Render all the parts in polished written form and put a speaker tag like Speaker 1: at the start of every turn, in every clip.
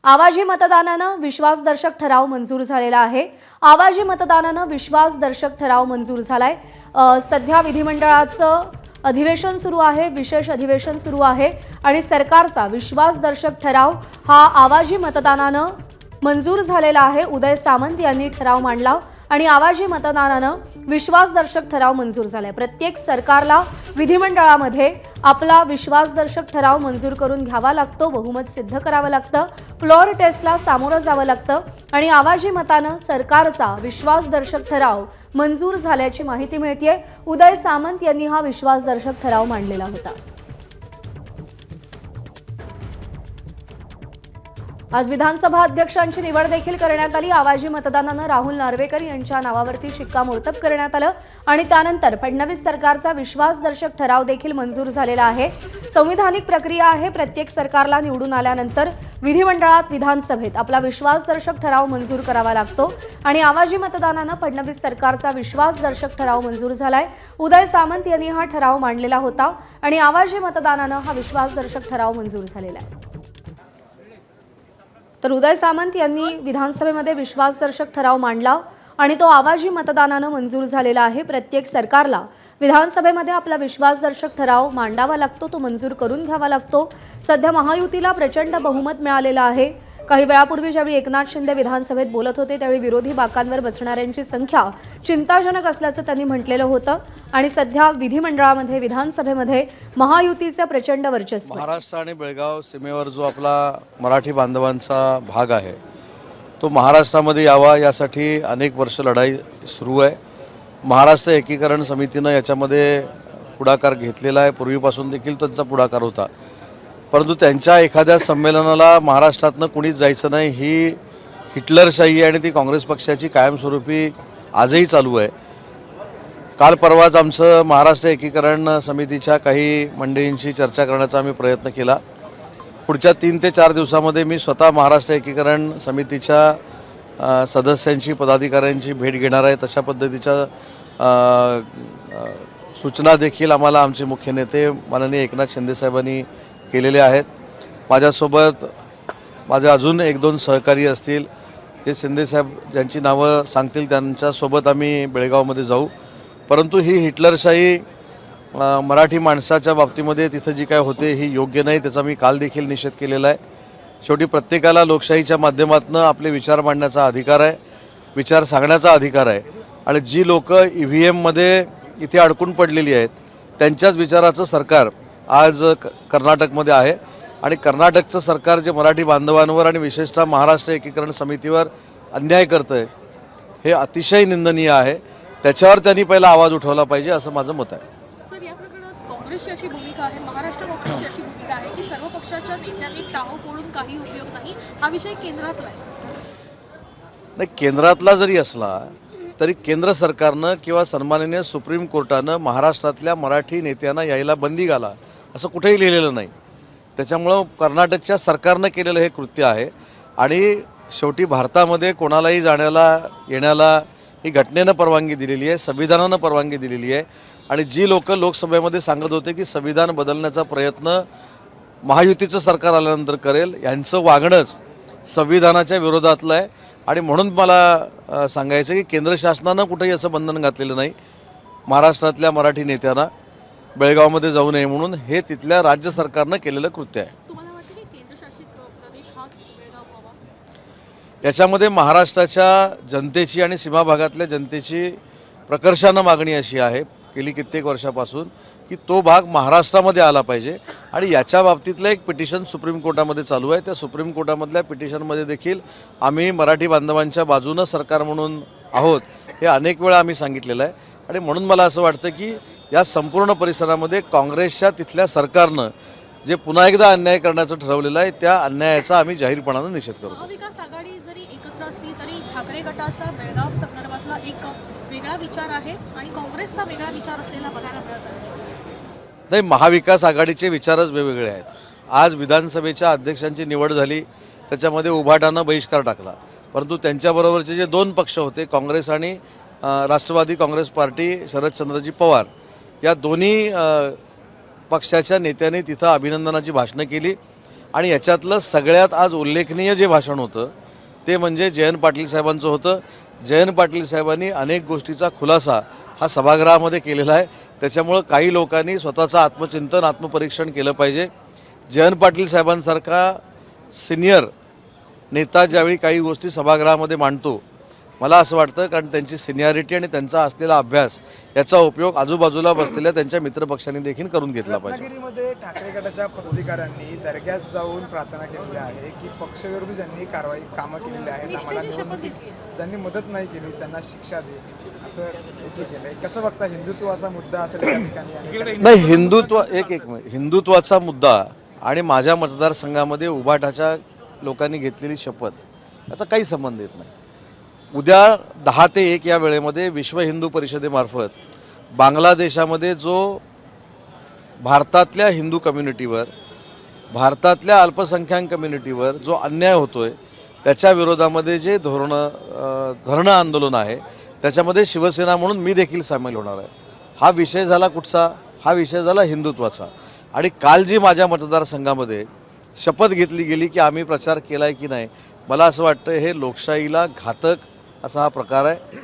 Speaker 1: आवाजी मतदानानं विश्वासदर्शक ठराव मंजूर झालेला आहे। आवाजी मतदानानं विश्वासदर्शक ठराव मंजूर झालाय। सध्या विधिमंडळाचं अधिवेशन सुरू आहे, विशेष अधिवेशन सुरू आहे आणि सरकारचा विश्वासदर्शक ठराव हा आवाजी मतदानानं मंजूर झालेला आहे। उदय सामंत यांनी ठराव मांडला आणि आवाजी मतदानानं विश्वासदर्शक ठराव मंजूर झालाय। प्रत्येक सरकारला विधिमंडळामध्ये आपला विश्वासदर्शक ठराव मंजूर करून घ्यावा लागतो, बहुमत सिद्ध करावं लागतं, फ्लोअर टेस्टला सामोरं जावं लागतं आणि आवाजी मतानं सरकारचा विश्वासदर्शक ठराव मंजूर झाल्याची माहिती मिळतेय। उदय सामंत यांनी हा विश्वासदर्शक ठराव मांडलेला होता। आज विधानसभा अध्यक्षांची निवड देखील करण्यात आली। आवाजी मतदानानं राहुल नार्वेकर यांच्या नावावरती शिक्कामोर्तब करण्यात आलं आणि त्यानंतर फडणवीस सरकारचा विश्वासदर्शक ठराव देखील मंजूर झालेला आहे। संविधानिक प्रक्रिया आहे। प्रत्येक सरकारला निवडून आल्यानंतर विधिमंडळात विधानसभेत आपला विश्वासदर्शक ठराव मंजूर करावा लागतो आणि आवाजी मतदानानं फडणवीस सरकारचा विश्वासदर्शक ठराव मंजूर झालाय। उदय सामंत यांनी हा ठराव मांडलेला होता आणि आवाजी मतदानानं हा विश्वासदर्शक ठराव मंजूर झालेला आहे। तर उदय सामंत यांनी विधानसभेमध्ये विश्वासदर्शक ठराव मांडला आणि तो आवाजी मतदानानं मंजूर झालेला आहे। प्रत्येक सरकारला विधानसभेमध्ये आपला विश्वासदर्शक ठराव मांडावा लागतो, तो मंजूर करून घ्यावा लागतो। सध्या महायुतीला प्रचंड बहुमत मिळालेलं आहे। काही वेळापूर्वी ज्यावेळी एकनाथ शिंदे विधानसभेत बोलत होते त्यावेळी विरोधी बाकांवर बसणाऱ्यांची संख्या चिंताजनक असल्याचं त्यांनी म्हटलेलं होतं आणि सध्या विधिमंडळामध्ये विधानसभेमध्ये महायुतीचे प्रचंड वर्चस्व।
Speaker 2: महाराष्ट्र आणि बेळगाव सीमेवर जो आपला मराठी बांधवांचा भाग आहे तो महाराष्ट्रामध्ये यावा यासाठी अनेक वर्ष लढाई सुरू आहे। महाराष्ट्र एकीकरण समितीनं याच्यामध्ये पुढाकार घेतलेला आहे, पूर्वीपासून देखील त्यांचा पुढाकार होता, परंतु त्यांच्या एखाद्या संमेलनाला महाराष्ट्रातनं कुणीच जायचं नाही ही हिटलरशाही आणि ती काँग्रेस पक्षाची कायमस्वरूपी आजही चालू आहे। काल परवाच आमचं महाराष्ट्र एकीकरण समितीच्या काही मंडळींशी चर्चा करण्याचा आम्ही प्रयत्न केला। पुढच्या 3 ते 4 दिवसामध्ये मी स्वतः महाराष्ट्र एकीकरण समितीच्या सदस्यांची पदाधिकाऱ्यांची भेट घेणार आहे। तशा पद्धतीच्या सूचना देखील आम्हाला आमचे मुख्य नेते माननीय एकनाथ शिंदे साहेबांनी केलेले आहेत। माझ्यासोबत माझे अजून 1-2 सहकारी असतील, जे शिंदे साहेब ज्यांची नावं सांगतील त्यांच्यासोबत आम्ही बेळगावमध्ये जाऊ। परंतु ही हिटलरशाही मराठी माणसाच्या बाबतीमध्ये तिथं जी काय होते ही योग्य नाही, त्याचा मी काल देखील निषेध केलेला आहे। शेवटी प्रत्येकाला लोकशाहीच्या माध्यमातून आपले विचार मांडण्याचा अधिकार आहे, विचार सांगण्याचा अधिकार आहे आणि जी लोक EVMमध्ये इथे अडकून पडलेली आहेत त्यांच्याच विचाराचं सरकार आज कर्नाटकमध्ये आहे आणि कर्नाटकचं सरकार जे मराठी बांधवांवर आणि विशेषतः महाराष्ट्र एकीकरण समितीवर अन्याय करतंय हे अतिशय निंदनीय आहे। त्याच्यावर त्यांनी पहिला आवाज उठवला पाहिजे असं माझं मत आहे।
Speaker 3: सर, या प्रकरणात काँग्रेसची अशी भूमिका आहे, महाराष्ट्र काँग्रेसची अशी भूमिका आहे की सर्व पक्षाच्या नेत्यांनी टाळं फोडून काही उपयोग नाही, हा विषय केंद्रातला आहे।
Speaker 2: नाही, केंद्रातला जरी असला तरी केंद्र सरकारनं किंवा सन्माननीय सुप्रीम कोर्टानं महाराष्ट्रातल्या मराठी नेत्यांना यायला बंदी घाला असं कुठेही लिहिलेलं नाही। त्याच्यामुळं कर्नाटकच्या सरकारनं केलेलं हे कृत्य आहे आणि शेवटी भारतामध्ये कोणालाही जाण्याला येण्याला ही घटनेनं परवानगी दिलेली आहे, संविधानानं परवानगी दिलेली आहे आणि जी लोक लोकसभेमध्ये सांगत होते की संविधान बदलण्याचा प्रयत्न महायुतीचं सरकार आल्यानंतर करेल, यांचं वागणंच संविधानाच्या विरोधातलं आहे आणि म्हणून मला सांगायचं की केंद्र शासनानं कुठेही असं बंधन घातलेलं नाही महाराष्ट्रातल्या मराठी नेत्यांना बेळगावमध्ये जाऊ नये म्हणून, हे तिथल्या राज्य सरकारनं केलेलं कृत्य आहे।
Speaker 3: तुम्हाला वाटतं की केंद्रशासित प्रदेश हा बेळगाव व्हावा?
Speaker 2: याच्यामध्ये महाराष्ट्राच्या जनतेची आणि सीमा भागातल्या जनतेची प्रकर्षानं मागणी अशी आहे गेली कित्येक वर्षापासून की तो भाग महाराष्ट्रामध्ये आला पाहिजे आणि याच्या बाबतीतलं एक पिटिशन सुप्रीम कोर्टामध्ये चालू आहे। त्या सुप्रीम कोर्टामधल्या पिटिशनमध्ये देखील आम्ही मराठी बांधवांच्या बाजूनं सरकार म्हणून आहोत हे अनेक वेळा आम्ही सांगितलेलं आहे आणि म्हणून मला असं वाटतं की या संपूर्ण परिसरामध्ये काँग्रेसच्या तिथल्या सरकारनं जे पुन्हा एकदा अन्याय करण्याचं ठरवलेलं आहे त्या अन्यायाचा आम्ही जाहीरपणानं निषेध करतो।
Speaker 3: महाविकास आघाडी जरी एकत्र असली तरी ठाकरे गटाचा बेळगाव संदर्भातला एक वेगळा विचार आहे आणि काँग्रेसचा वेगळा विचार असलेला बघायला मिळत आहे।
Speaker 2: नाही, महाविकास आघाडीचे विचारच वेगवेगळे आहेत। आज विधानसभेच्या अध्यक्षांची निवड झाली, त्याच्यामध्ये उभाटानं बहिष्कार टाकला, परंतु त्यांच्याबरोबरचे जे 2 पक्ष होते काँग्रेस आणि राष्ट्रवादी काँग्रेस पार्टी शरदचंद्रजी पवार या दोन्ही पक्षाच्या नेत्यांनी तिथं अभिनंदनाची भाषणं केली आणि याच्यातलं सगळ्यात आज उल्लेखनीय जे भाषण होतं ते म्हणजे जयंत पाटील साहेबांचं होतं. जयंत पाटील साहेबांनी अनेक गोष्टीचा खुलासा हा सभागृहामध्ये केलेला आहे. त्याच्यामुळं काही लोकांनी स्वतःचं आत्मचिंतन आत्मपरीक्षण केलं पाहिजे. जयंत पाटील साहेबांसारखा सिनियर नेता ज्यावेळी काही गोष्टी सभागृहामध्ये मांडतो, मला असं वाटतं कारण त्यांची सिनियरिटी आणि त्यांचा असलेला अभ्यास याचा उपयोग आजूबाजूला बसलेल्या त्यांच्या मित्रपक्षांनी देखील करून घेतला पाहिजे.
Speaker 4: रत्नागिरीमध्ये ठाकरे गटाच्या पदाधिकाऱ्यांनी दर्ग्यात जाऊन प्रार्थना केलेली आहे की पक्षविरोधी ज्यांनी कामं केलेली आहेत, आम्हाला
Speaker 3: निष्ठेची शपथ
Speaker 4: निवडणुकीत
Speaker 3: घेतली आहे.
Speaker 4: ज्यांनी मदत नाही केली त्यांना शिक्षा दे असं हे केलंय. कसं बघता हिंदुत्वाचा मुद्दा असेल त्या ठिकाणी?
Speaker 2: नाही, हिंदुत्वाचा मुद्दा आणि माझ्या मतदारसंघामध्ये उभाटाच्या लोकांनी घेतलेली शपथ याचा काही संबंध येत नाही. उद्या 10 ते 1 या वेळेमध्ये विश्व हिंदू परिषदेमार्फत बांगलादेशामध्ये जो भारतातल्या हिंदू कम्युनिटीवर, भारतातल्या अल्पसंख्याक कम्युनिटीवर जो अन्याय होतोय त्याच्या विरोधामध्ये जे धरणं आंदोलन आहे त्याच्यामध्ये शिवसेना म्हणून मी देखील सामील होणार आहे. हा विषय झाला कुठचा? हा विषय झाला हिंदुत्वाचा. आणि काल जी माझ्या मतदारसंघामध्ये शपथ घेतली गेली की आम्ही प्रचार केला आहे की नाही, मला असं वाटतं हे लोकशाहीला घातक असा हा प्रकार आहे.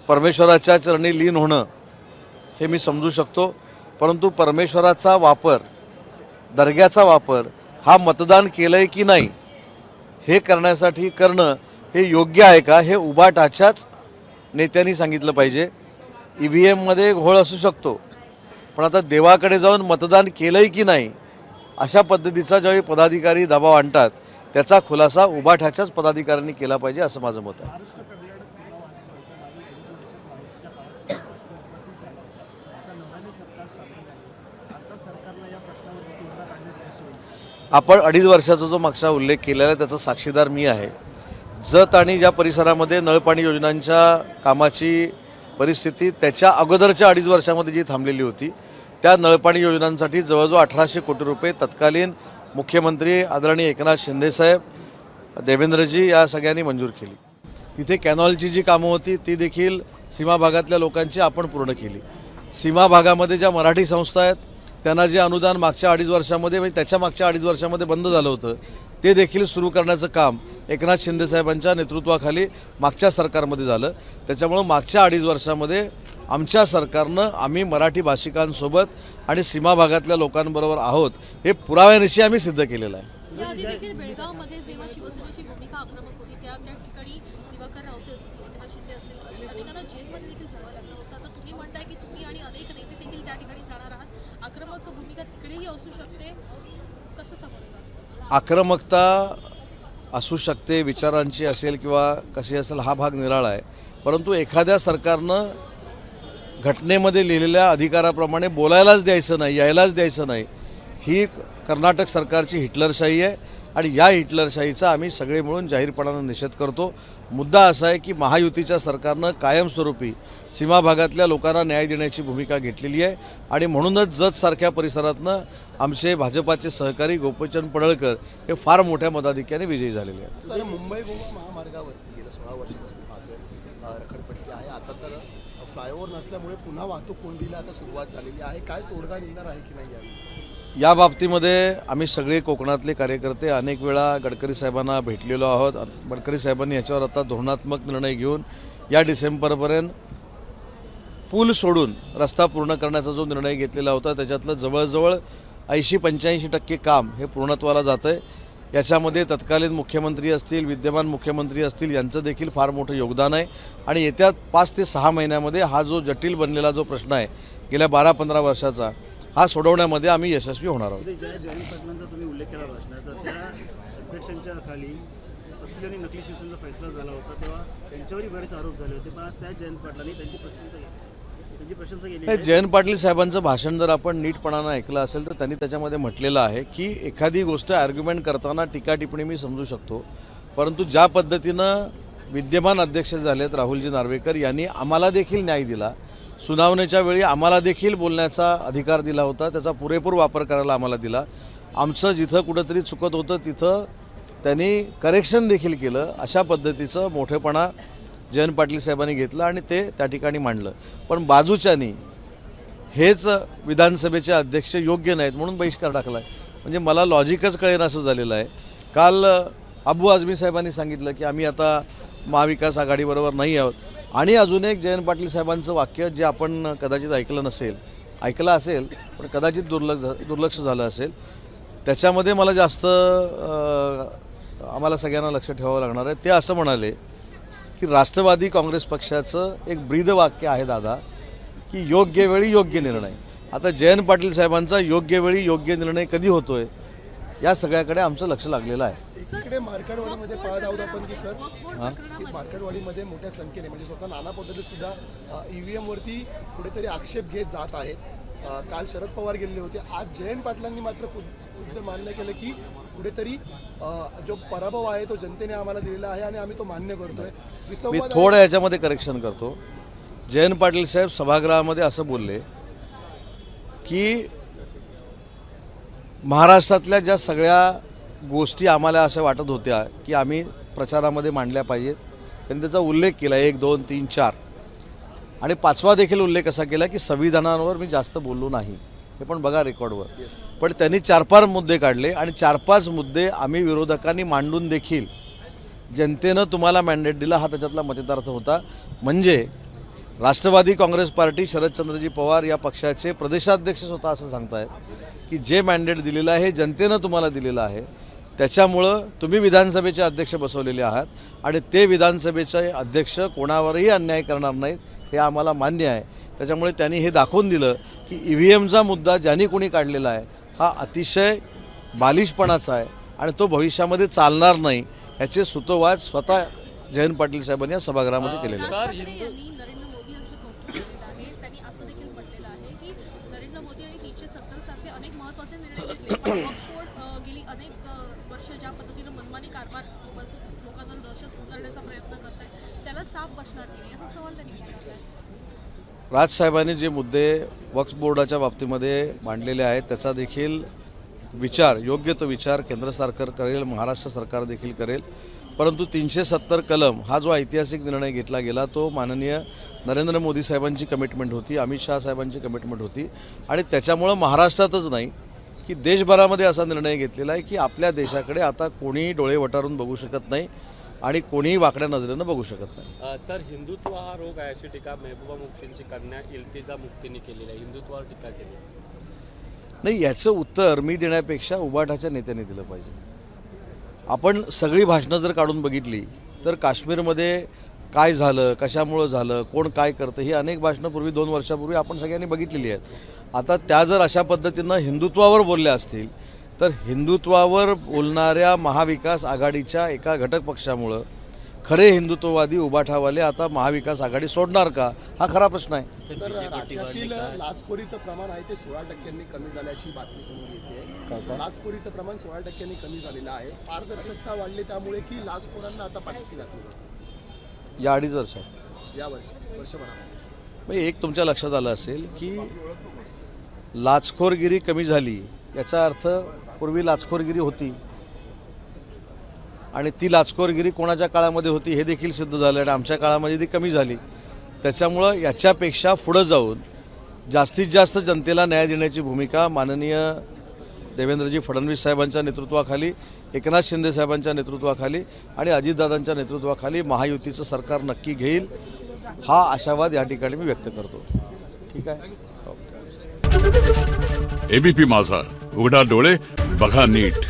Speaker 2: परमेश्वराच्या चरणी लीन होणं हे मी समजू शकतो, परंतु परमेश्वराचा वापर, दर्ग्याचा वापर हा मतदान केलं आहे की नाही हे करण्यासाठी करणं हे योग्य आहे का हे उभाटाच्याच नेत्यांनी सांगितलं पाहिजे. EVMमध्ये घोळ असू शकतो, पण आता देवाकडे जाऊन मतदान केलं आहे की नाही अशा पद्धतीचा ज्यावेळी पदाधिकारी दबाव आणतात त्याचा खुलासा उभाटाच्याच पदाधिकाऱ्यांनी केला पाहिजे असं माझं मत आहे. आपण 2.5 वर्षाचा जो मागचा उल्लेख केलेला आहे त्याचा साक्षीदार मी आहे. जत आणि ज्या परिसरामध्ये नळपाणी योजनांच्या कामाची परिस्थिती त्याच्या अगोदरच्या 2.5 वर्षामध्ये जी थांबलेली होती त्या नळपाणी योजनांसाठी जवळजवळ 1800 कोटी रुपये तत्कालीन मुख्यमंत्री आदरणीय एकनाथ शिंदेसाहेब, देवेंद्रजी या सगळ्यांनी मंजूर केली. तिथे कॅनॉलची जी कामं होती ती देखील सीमा भागातल्या लोकांची आपण पूर्ण केली. सीमा भागामध्ये ज्या मराठी संस्था आहेत त्यांना जे अनुदान मागच्या 2.5 वर्षामध्ये म्हणजे त्याच्या मागच्या 2.5 वर्षामध्ये बंद झालं होतं ते देखील सुरू करण्याचं काम एकनाथ शिंदेसाहेबांच्या नेतृत्वाखाली मागच्या सरकारमध्ये झालं. त्याच्यामुळं मागच्या 2.5 वर्षामध्ये आमच्या सरकारनं आम्ही मराठी भाषिकांसोबत आणि सीमा भागातल्या लोकांबरोबर आहोत हे पुराव्यानिशी आम्ही सिद्ध केलेलं आहे.
Speaker 3: याआधी देखील बेळगावमध्ये जेव्हा शिवसेनेची भूमिका आक्रमक होती त्या ठिकाणी दिवाकर रावते असतील, एकनाथ शिंदे असतील, अनेकांना जेलमध्ये देखील जावं लागलं होतं. आता तुम्ही म्हणताय की तुम्ही आणि अनेक नेते देखील त्या ठिकाणी जाणार आहात. आक्रमक भूमिका तिकडेही असू शकते, कसं समजलं?
Speaker 2: आक्रमकता असू शकते, विचारांची असेल किंवा कशी असेल हा भाग निराळा आहे, परंतु एखाद्या सरकारनं घटनेमध्ये लिहिलेल्या अधिकाराप्रमाणे बोलायलाच द्यायचं नाही, यायलाच द्यायचं नाही ही कर्नाटक सरकारची हिटलरशाही आहे आणि या हिटलरशाहीचा आम्ही सगळे मिळून जाहीरपणानं निषेध करतो. मुद्दा असा आहे की महायुतीच्या सरकारनं कायमस्वरूपी सीमा भागातल्या लोकांना न्याय देण्याची भूमिका घेतलेली आहे आणि म्हणूनच जतसारख्या परिसरातनं आमचे भाजपाचे सहकारी गोपीचंद पडळकर हे फार मोठ्या मताधिक्याने विजयी झालेले आहेत.
Speaker 5: सर, मुंबई गोवा महामार्गावरती गेल्या 16 वर्षापासून पाहतोय रखडपट्टी आहे. आता तर फ्लायओव्हर नसल्यामुळे पुन्हा वाहतूक कोंडीला आता सुरुवात झालेली आहे. काय तोडगा निघणार आहे की नाही यावेळी?
Speaker 2: या बाबतीमध्ये आम्ही सगळे कोकणातले कार्यकर्ते अनेक वेळा गडकरी साहेबांना भेटलेलो आहोत. गडकरी साहेबांनी याच्यावर आता धोरणात्मक निर्णय घेऊन या डिसेंबरपर्यंत पूल सोडून रस्ता पूर्ण करण्याचा जो निर्णय घेतलेला होता त्याच्यातलं जवळजवळ 80-85% काम हे पूर्णत्वाला जातं आहे. याच्यामध्ये तत्कालीन मुख्यमंत्री असतील, विद्यमान मुख्यमंत्री असतील यांचं देखील फार मोठं योगदान आहे आणि येत्या 5 ते 6 महिन्यामध्ये हा जो जटिल बनलेला जो प्रश्न आहे गेल्या 12-15 वर्षाचा हा सोडवण्यामध्ये आम्ही यशस्वी होणार आहोत.
Speaker 6: ज्या जयंत पाटलांचा तुम्ही उल्लेख केला भाषणाचा, त्या अध्यक्षांच्या खाली असली आणि नकली शिवसेनेचा फैसला झाला होता तेव्हा त्यांच्यावरही बरेच आरोप झाले होते, पण त्या जयंत पाटलांनी त्यांची प्रशंसा केली.
Speaker 2: हे जयंत पाटील साहेबांचं भाषण जर आपण नीटपणानं ऐकलं असेल तर त्यांनी त्याच्यामध्ये म्हटलेलं आहे की एखादी गोष्ट आर्ग्युमेंट करताना टीका टिप्पणी मी समजू शकतो, परंतु ज्या पद्धतीनं विद्यमान अध्यक्ष झालेत राहुलजी नार्वेकर यांनी आम्हाला देखील न्याय दिला, सुनावणीच्या वेळी आम्हाला देखील बोलण्याचा अधिकार दिला होता, त्याचा पुरेपूर वापर करायला आम्हाला दिला. आमचं जिथं कुठंतरी चुकत होतं तिथं त्यांनी करेक्शन देखील केलं. अशा पद्धतीचं मोठेपणा जयंत पाटील साहेबांनी घेतलं आणि ते त्या ठिकाणी मांडलं. पण बाजूच्यानी हेच विधानसभेचे अध्यक्ष योग्य नाहीत म्हणून बहिष्कार टाकला आहे. म्हणजे मला लॉजिकच कळेन असं झालेलं आहे. काल अबू आझमी साहेबांनी सांगितलं की आम्ही आता महाविकास आघाडीबरोबर नाही आहोत. आणि अजून एक जयंत पाटील साहेबांचं वाक्य जे आपण कदाचित ऐकलं असेल पण कदाचित दुर्लक्ष झालं असेल, त्याच्यामध्ये मला जास्त आम्हाला सगळ्यांना लक्ष ठेवावं लागणार आहे. ते असं म्हणाले की राष्ट्रवादी काँग्रेस पक्षाचं एक ब्रीदवाक्य आहे दादा की योग्य वेळी योग्य निर्णय. आता जयंत पाटील साहेबांचा योग्य वेळी योग्य निर्णय कधी होतोय या सगळ्याकडे आमचं लक्ष लागलेलं आहे.
Speaker 5: एकीकडे मार्केटवाडीमध्ये पाहत आहोत आपण की सर की मार्केटवाडीमध्ये मोठ्या संख्येने म्हणजे स्वतः नाना पटोले सुद्धा EVM वरती कुठेतरी आक्षेप घेत जात आहेत. काल शरद पवार गेलेले होते. आज जयंत पाटलांनी मात्र खुद्द मान्य केलं की कुठेतरी जो पराभव आहे तो जनतेने आम्हाला दिलेला आहे आणि आम्ही तो मान्य करतोय.
Speaker 2: मी थोडं याच्यामध्ये करेक्शन करतो. जयंत पाटील साहेब सभागृहामध्ये असं बोलले की महाराष्ट्रातल्या ज्या सगळ्या गोष्टी आम्हाला असं वाटत होत्या की आम्ही प्रचारामध्ये मांडल्या पाहिजेत, त्यांनी त्याचा उल्लेख केला 1, 2, 3, 4 आणि 5वा देखील उल्लेख असा केला की संविधानावर मी जास्त बोललो नाही. हे पण बघा रेकॉर्डवर. पण त्यांनी 4-5 मुद्दे काढले आणि 4-5 मुद्दे आम्ही विरोधकांनी मांडून देखील जनतेनं तुम्हाला मॅन्डेट दिला हा त्याच्यातला मतितार्थ होता. म्हणजे राष्ट्रवादी काँग्रेस पार्टी शरदचंद्रजी पवार या पक्षाचे प्रदेशाध्यक्ष स्वतः असं सांगतायत की जे मॅन्डेट दिलेलं आहे जनतेनं तुम्हाला दिलेलं आहे, त्याच्यामुळं तुम्ही विधानसभेचे अध्यक्ष बसवलेले आहात आणि ते विधानसभेचे अध्यक्ष कोणावरही अन्याय करणार नाहीत हे आम्हाला मान्य आहे. त्याच्यामुळे त्यांनी हे दाखवून दिलं की EVMचा मुद्दा ज्यांनी कोणी काढलेला आहे हा अतिशय बालिशपणाचा आहे आणि तो भविष्यामध्ये चालणार नाही. ह्याचे सुतोवाच स्वतः जयंत पाटील साहेबांनी या सभागृहामध्ये केलेले आहे.
Speaker 3: यांनी नरेंद्र मोदी यांचं कौतुक केलेलं आहे. त्यांनी असं देखील म्हटलेलं आहे की नरेंद्र मोदी आणि 370 सारखे अनेक महत्त्वाचे निर्णय घेतले, पण वक्फ गेली अनेक वर्ष ज्या पद्धतीनं मनमानी कारभार बसून लोकांवर दहशत उतरण्याचा प्रयत्न करताय त्याला चाप बसणार की नाही असा सवाल त्यांनी विचारला आहे.
Speaker 2: राजसाहेबांनी जे मुद्दे वक्फ बोर्डाच्या बाबतीमध्ये मांडलेले आहेत त्याचा देखील विचार, योग्य तो विचार केंद्र सरकार करेल, महाराष्ट्र सरकार देखील करेल. परंतु 370 कलम हा जो ऐतिहासिक निर्णय घेतला गेला तो माननीय नरेंद्र मोदी साहेबांची कमिटमेंट होती, अमित शहा साहेबांची कमिटमेंट होती आणि त्याच्यामुळं महाराष्ट्रातच नाही की देशभरामध्ये असा निर्णय घेतलेला आहे की आपल्या देशाकडे आता कोणीही डोळे वटारून बघू शकत नाही आणि कोणीही वाकड्या नजरेनं बघू शकत नाही.
Speaker 7: सर, हिंदुत्व हा रोग आहे अशी टीका महबूबा मुफ्तींची कन्या इल्तिजा मुफ्तींनी केलेली आहे. हिंदुत्वावर टीका केली
Speaker 2: नाही, याचं उत्तर मी देण्यापेक्षा उबाठाच्या नेत्याने दिलं पाहिजे. आपण सगळी भाषणं जर काढून बघितली तर काश्मीरमध्ये काय झालं, कशामुळं झालं, कोण काय करतं ही अनेक भाषणं 2 वर्षापूर्वी आपण सगळ्यांनी बघितलेली आहेत. आता त्या जर अशा पद्धतीनं हिंदुत्वावर बोलल्या असतील तर हिंदुत्वावर बोलणाऱ्या महाविकास आघाडीच्या एका घटक पक्षामुळं खरे हिंदुत्ववादी उबाठावाले आता महाविकास आघाडी सोडणार का हा खरा प्रश्न आहे.
Speaker 5: सर, राज्यातील लाचखोरीचं प्रमाण आहे ते 16% कमी झाल्याची बातमी समोर येते. लाचखोरीचं प्रमाण 16% कमी झालेलं आहे. पारदर्शकता वाढली त्यामुळे की लाचखोरांना आता पाठीशी घातली जाते
Speaker 2: या 2.5 वर्षात.
Speaker 5: या वर्षभरात
Speaker 2: म्हणजे एक तुमच्या लक्षात आलं असेल की लाचखोरगिरी कमी झाली याचा अर्थ पूर्वी लाचखोरगिरी होती आणि ती लाचखोरगिरी कोणाच्या काळामध्ये होती हे देखील सिद्ध झालं आणि आमच्या काळामध्ये ती कमी झाली. त्याच्यामुळं याच्यापेक्षा पुढं जाऊन जास्तीत जास्त जनतेला न्याय देण्याची भूमिका माननीय देवेंद्रजी फडणवीस साहेबांच्या नेतृत्वाखाली, एकनाथ शिंदे साहेबांच्या नेतृत्वाखाली आणि अजितदादांच्या नेतृत्वाखाली महायुतीचं सरकार नक्की घेईल हा आशावाद या ठिकाणी मी व्यक्त करतो. ठीक आहे.
Speaker 8: ABP माझा, उघडा डोळे बघा नीट.